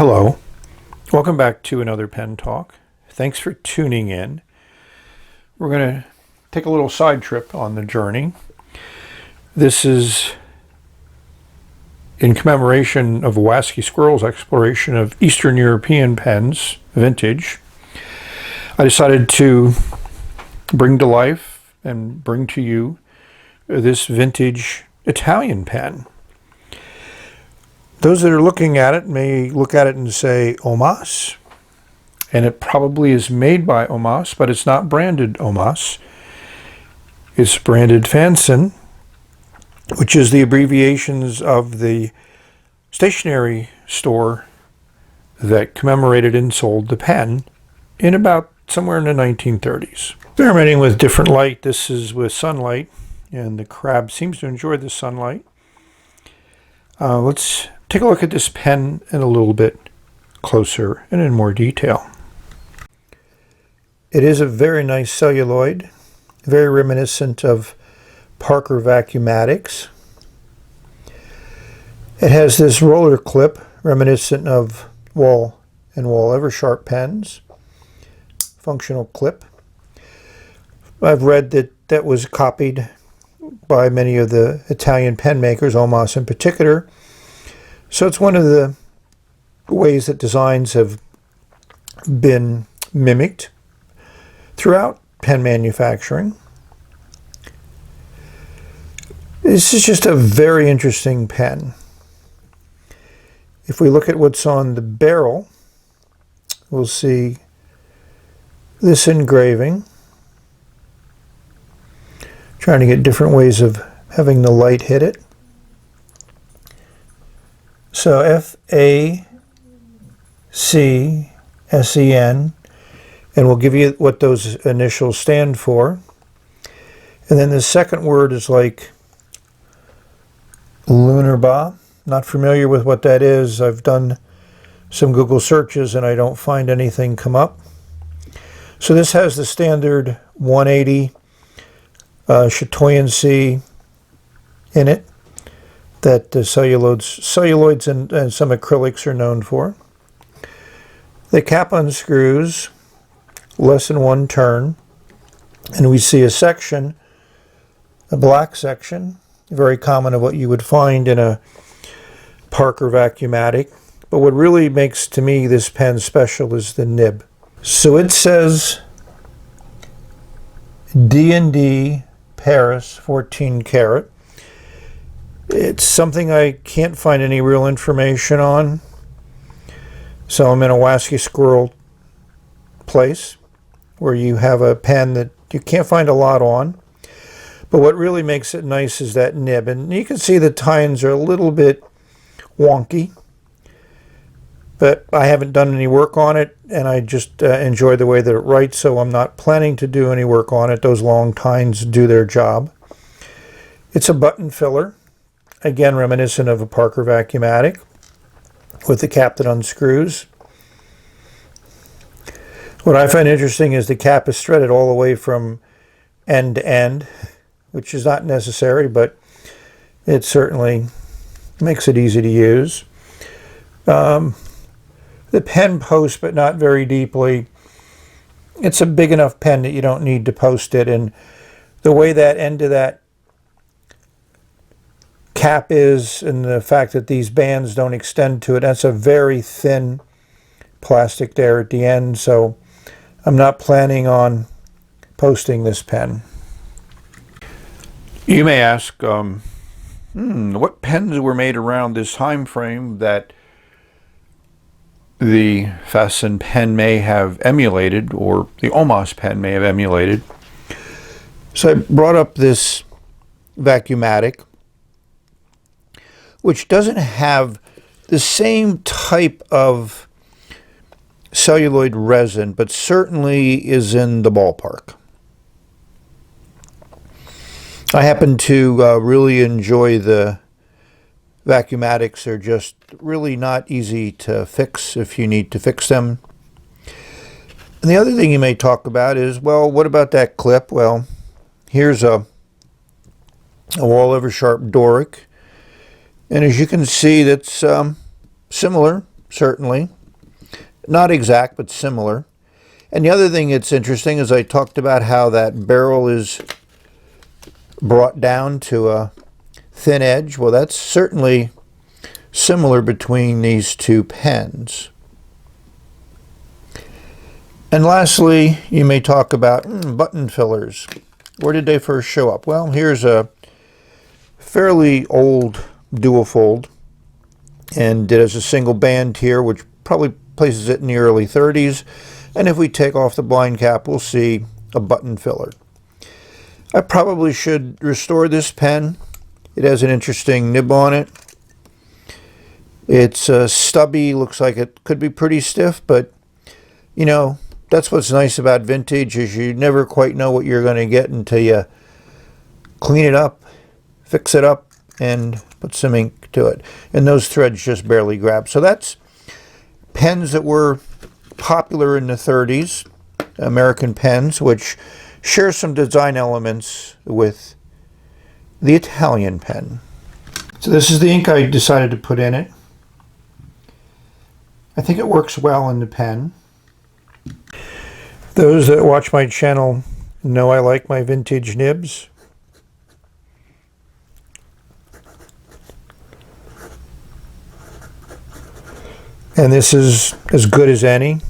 Hello, welcome back to another pen talk. Thanks for tuning in. We're going to take a little side trip on the journey. This is in commemoration of Wasky Squirrel's exploration of Eastern European pens, vintage. I decided to bring to life and bring to you this vintage Italian pen. Those that are looking at it may look at it and say OMAS, and it probably is made by OMAS, but it's not branded OMAS. It's branded FACSEN, which is the abbreviations of the stationery store that commemorated and sold the pen in about somewhere in the 1930s. Experimenting with different light. This is with sunlight, and the crab seems to enjoy the sunlight. Let's take a look at this pen in a little bit closer and in more detail. It is a very nice celluloid, very reminiscent of Parker Vacuumatics. It has this roller clip reminiscent of Wall and Wall Eversharp pens. Functional clip. I've read that that was copied by many of the Italian pen makers, OMAS in particular. So it's one of the ways that designs have been mimicked throughout pen manufacturing. This is just a very interesting pen. If we look at what's on the barrel, we'll see this engraving. Trying to get different ways of having the light hit it. So FACSEN, and we'll give you what those initials stand for. And then the second word is like Lunarba. Not familiar with what that is. I've done some Google searches and I don't find anything come up. So this has the standard 180 chatoyancy in it that the celluloids and some acrylics are known for. The cap unscrews less than one turn, and we see a section, a black section, very common of what you would find in a Parker Vacuumatic. But what really makes to me this pen special is the nib. So it says D&D Paris 14 karat. It's something I can't find any real information on. So I'm in a Wasky Squirrel place where you have a pen that you can't find a lot on. But what really makes it nice is that nib. And you can see the tines are a little bit wonky. But I haven't done any work on it, and I just enjoy the way that it writes, so I'm not planning to do any work on it. Those long tines do their job. It's a button filler, again reminiscent of a Parker Vacuumatic, with the cap that unscrews. What I find interesting is the cap is threaded all the way from end to end, which is not necessary, but it certainly makes it easy to use. The pen posts, but not very deeply. It's a big enough pen that you don't need to post it, and the way that end of that cap is, and the fact that these bands don't extend to it, that's a very thin plastic there at the end, so I'm not planning on posting this pen. You may ask, what pens were made around this time frame that the FACSEN pen may have emulated, or the OMAS pen may have emulated? So I brought up this Vacuumatic, which doesn't have the same type of celluloid resin, but certainly is in the ballpark. I happen to really enjoy the Vacuumatics. Are just really not easy to fix if you need to fix them. And the other thing you may talk about is, well, what about that clip? Well, here's a Wall Eversharp Doric, and as you can see, that's similar certainly. Not exact, but similar. And the other thing that's interesting is I talked about how that barrel is brought down to a thin edge. Well, that's certainly similar between these two pens. And lastly, you may talk about button fillers. Where did they first show up? Well, here's a fairly old dual fold, and it has a single band here, which probably places it in the early 30s. And if we take off the blind cap, we'll see a button filler. I probably should restore this pen. It has an interesting nib on it. It's stubby, looks like it could be pretty stiff, but you know, that's what's nice about vintage, is you never quite know what you're going to get until you clean it up, fix it up, and put some ink to it. And those threads just barely grab. So that's pens that were popular in the 30s, American pens, which share some design elements with the Italian pen. So this is the ink I decided to put in it. I think it works well in the pen. Those that watch my channel know I like my vintage nibs. And this is as good as any.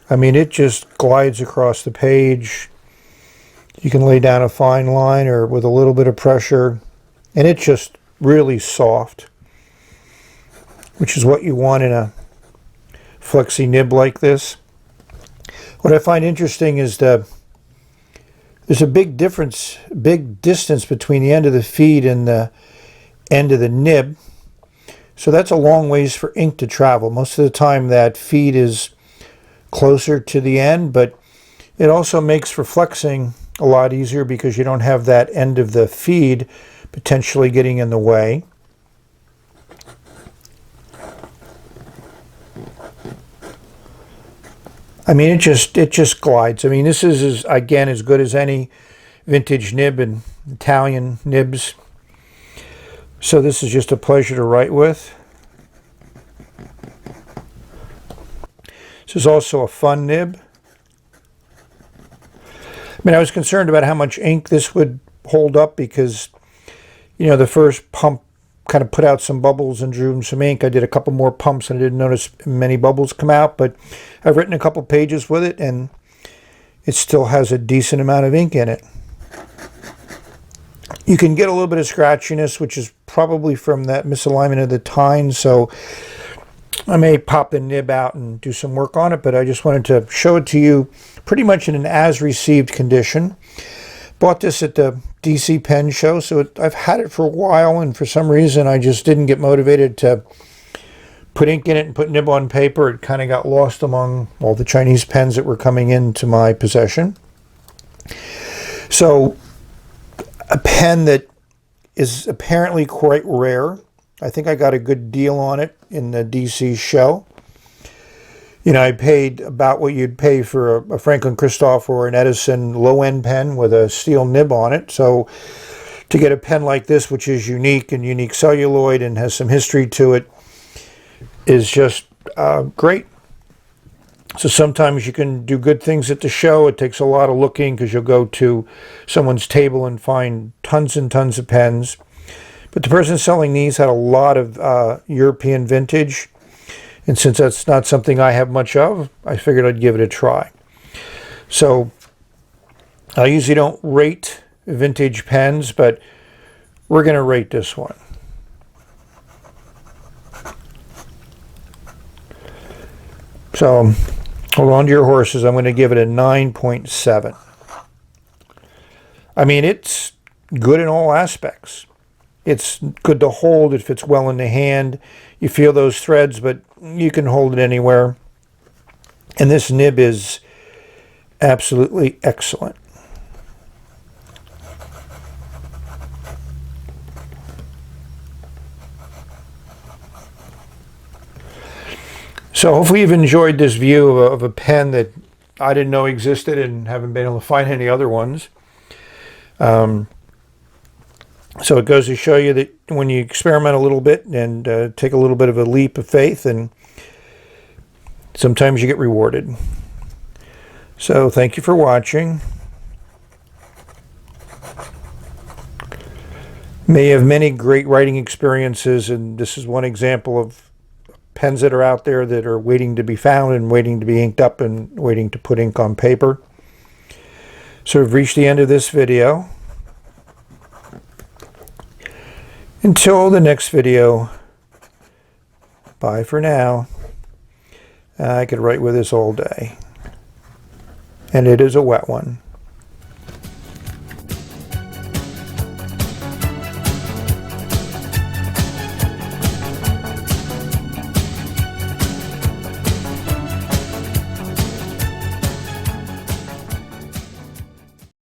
I mean, it just glides across the page. You can lay down a fine line or with a little bit of pressure, and it's just really soft, which is what you want in a flexi nib like this. What I find interesting is there's a big distance between the end of the feed and the end of the nib. So that's a long ways for ink to travel. Most of the time that feed is closer to the end, but it also makes for flexing a lot easier because you don't have that end of the feed potentially getting in the way. I mean, it just glides. I mean, this is again as good as any vintage nib and Italian nibs. So this is just a pleasure to write with. This is also a fun nib. I mean, I was concerned about how much ink this would hold up because, you know, the first pump kind of put out some bubbles and drew some ink. I did a couple more pumps and I didn't notice many bubbles come out, but I've written a couple pages with it and it still has a decent amount of ink in it. You can get a little bit of scratchiness, which is probably from that misalignment of the tines, so I may pop the nib out and do some work on it, but I just wanted to show it to you pretty much in an as-received condition. Bought this at the DC Pen Show, so I've had it for a while, and for some reason I just didn't get motivated to put ink in it and put nib on paper. It kind of got lost among all the Chinese pens that were coming into my possession. So a pen that is apparently quite rare. I think I got a good deal on it in the DC show. You know, I paid about what you'd pay for a Franklin Christoph or an Edison low-end pen with a steel nib on it. So to get a pen like this, which is unique and unique celluloid and has some history to it, is just great. So sometimes you can do good things at the show. It takes a lot of looking because you'll go to someone's table and find tons and tons of pens. But the person selling these had a lot of European vintage. And since that's not something I have much of, I figured I'd give it a try. So I usually don't rate vintage pens, but we're going to rate this one. So hold on to your horses. I'm going to give it a 9.7. I mean, it's good in all aspects. It's good to hold. It fits well in the hand. You feel those threads, but you can hold it anywhere. And this nib is absolutely excellent. So hopefully you've enjoyed this view of a pen that I didn't know existed and haven't been able to find any other ones. So it goes to show you that when you experiment a little bit and take a little bit of a leap of faith, and sometimes you get rewarded. So thank you for watching. May have many great writing experiences, and this is one example of pens that are out there that are waiting to be found and waiting to be inked up and waiting to put ink on paper. So we've reached the end of this video. Until the next video, bye for now. I could write with this all day. And it is a wet one.